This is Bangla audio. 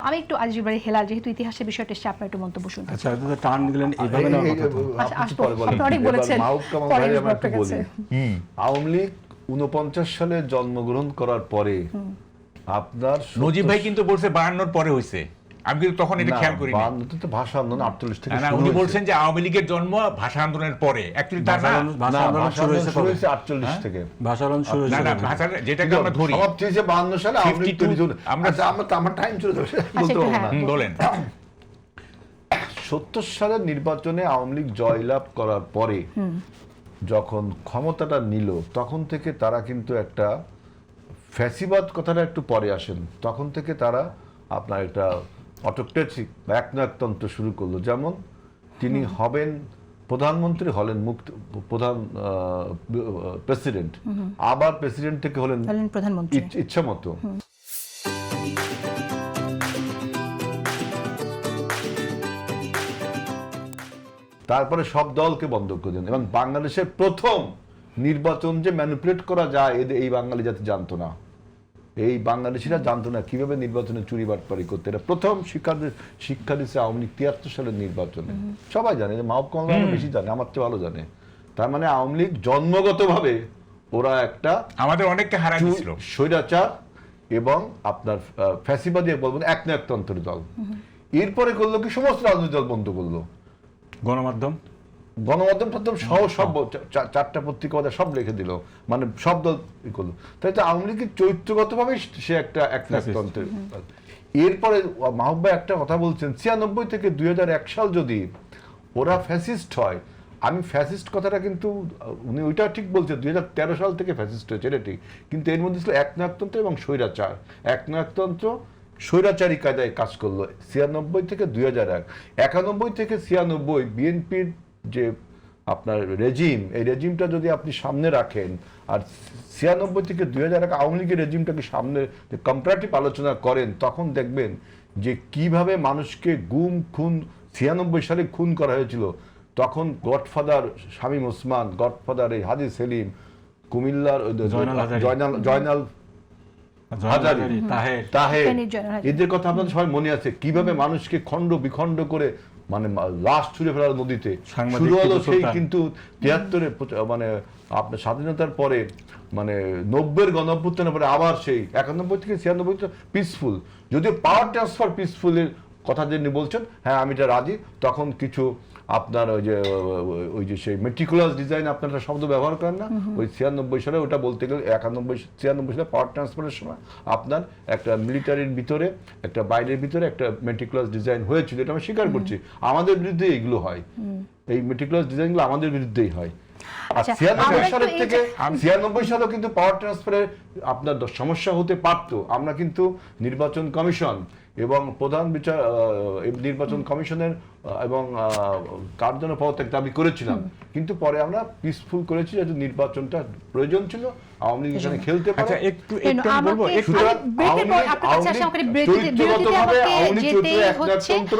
আমি একটু আজিজুল বাড়ি হেলাল, যেহেতু ইতিহাসের বিষয়টা এসে আপনার একটু মন্তব্য শুনতে। আচ্ছা, এটা টার্ন দিলেন এইভাবে না আসবো, আপনি অনেক বলেছেন, পরে বিভক্ত গেছে। আওয়ামী লীগ 49 সালে জন্মগ্রহণ করার পরে আপনার নজিব ভাই কিন্তু বলছে 52 পরে হইছে, আমি কিন্তু তখন এটা খেয়াল করিনি। 52 তো ভাষা আন্দোলন 48 থেকে না, শুরু উনি হয়েছে। বলছেন যে আওয়ামী লীগের জন্ম ভাষা আন্দোলনের পরে, অ্যাকচুয়ালি তা না। না, ভাষা আন্দোলন শুরু হয়েছে হ্যাঁ? 48 থেকে। ভাষা আন্দোলন শুরু না না, হয়েছে ভাষা যেটাকে আমরা ধরি সমাপ্তি হয়েছে 52 সালে, আওয়ামী লীগ 52 তৈরি হলো। আমরা- আচ্ছা, আমার টাইম চলে যাবে, বলতে একটু পারবো হ্যাঁ। না। বলেন। 70 সালের নির্বাচনে আওয়ামী লীগ জয়লাভ করার পরে যখন ক্ষমতাটা নিল, তখন থেকে তারা কিন্তু একটা ফ্যাসিবাদ কথাটা একটু পরে আসেন, তখন থেকে তারা আপনার একটা অটোক্রেসি বা একনায়কতন্ত্র শুরু করলো। যেমন তিনি হবেন প্রধানমন্ত্রী, হলেন প্রধান প্রেসিডেন্ট, আবার প্রেসিডেন্ট থেকে হলেন প্রধানমন্ত্রী ইচ্ছা মতো। তারপরে সব দলকে বন্ধ করে দেন, এবং বাংলাদেশের প্রথম নির্বাচন যে ম্যানিপুলেট করা যায় এই বাঙালি জাতি জানতো না, এই বাংলাদেশিরা জানতো না কিভাবে নির্বাচনে চুরি বাটপারি করতে। এটা প্রথম শিক্ষা দিচ্ছে আওয়ামী লীগ 73 সালের নির্বাচনে। সবাই জানে, মাহবুব কামাল আরো বেশি জানে, আমার চেয়ে ভালো জানে। তার মানে আওয়ামী লীগ জন্মগতভাবে ওরা একটা আমাদের অনেককে হারাই দিয়েছিল। স্বৈরাচার এবং আপনার ফ্যাসিবাদী বলবেন একনায়কতন্ত্রের দল। এরপরে করলো কি, সমস্ত রাজনৈতিক দল বন্ধ করলো, গণমাধ্যম গণমাধ্যম সহ সব 4টা পত্রিকা সব রেখে দিল, মানে সব দল করলো। তাই তো আওয়ামী লীগের চরিত্রগতভাবে সে একটা একনায়কতন্ত্রের। এরপরে মাহবুব ভাই একটা কথা বলছেন, 96 থেকে 2001 সাল যদি ওরা ফ্যাসিস্ট হয়, আমি ফ্যাসিস্ট কথাটা কিন্তু উনি ওইটা ঠিক বলছেন, 2013 সাল থেকে ফ্যাসিস্ট হয়েছে, এটা ঠিক, কিন্তু এর মধ্যে ছিল একনায়কতন্ত্র এবং স্বৈরাচার। একনায়কতন্ত্র স্বৈরাচারী কায়দায় কাজ করলো 96 থেকে 2001। 91 থেকে 96 বিএনপির যে আপনার রেজিম, এই রেজিমটা যদি আপনি সামনে রাখেন, আর 96 থেকে 2001 আওয়ামী লীগের রেজিমটাকে সামনে কম্পারেটিভ আলোচনা করেন, তখন দেখবেন যে কিভাবে মানুষকে গুম খুন 96 সালে খুন করা হয়েছিল। তখন গডফাদার শামীম ওসমান, গডফাদার এই হাজি সেলিম, কুমিল্লার জয়নাল হাজারী, তাহের, এদের কথা আপনাদের সবাই মনে আছে, কিভাবে মানুষকে খণ্ড বিখণ্ড করে মানে লাশ ছুঁড়ে ফেলার নদীতে শুরু হলো। সেই কিন্তু 73 মানে আপনার স্বাধীনতার পরে, মানে 90-এর গণঅভ্যুত্থানের পরে আবার সেই 91 থেকে 96 পিসফুল, যদিও পাওয়ার ট্রান্সফার পিসফুলের কথা যিনি বলছেন, হ্যাঁ আমি এটা রাজি। তখন কিছু আপনার ওই যে সেই মেটিকুলাস ডিজাইন, আপনারা শব্দ ব্যবহার করেন না, ওই 96 সালে ওটা বলতে গেলে 96 সালে পাওয়ার ট্রান্সফারের সময় আপনার একটা মিলিটারির ভিতরে, একটা বাইরের ভিতরে একটা মেটিকুলাস ডিজাইন হয়েছিল, এটা আমি স্বীকার করছি। আমাদের বিরুদ্ধে এগুলো হয়, এই মেটিকুলাস ডিজাইনগুলো আমাদের বিরুদ্ধেই হয়। আর 96 সালের থেকে 96 সালেও কিন্তু পাওয়ার ট্রান্সফারের আপনার সমস্যা হতে পারতো। আমরা কিন্তু নির্বাচন কমিশন এবং প্রধান নির্বাচন কমিশনের এবং কার জন্য পদত্যাগ দাবি করেছিলাম, কিন্তু পরে আমরা পিসফুল করেছি, যেহেতু নির্বাচনটা প্রয়োজন ছিল, আওয়ামী লীগ এখানে খেলতে পারে। একটু বলবো, চরিত্রগতভাবে আওয়ামী লীগ একনায়কতন্ত্র,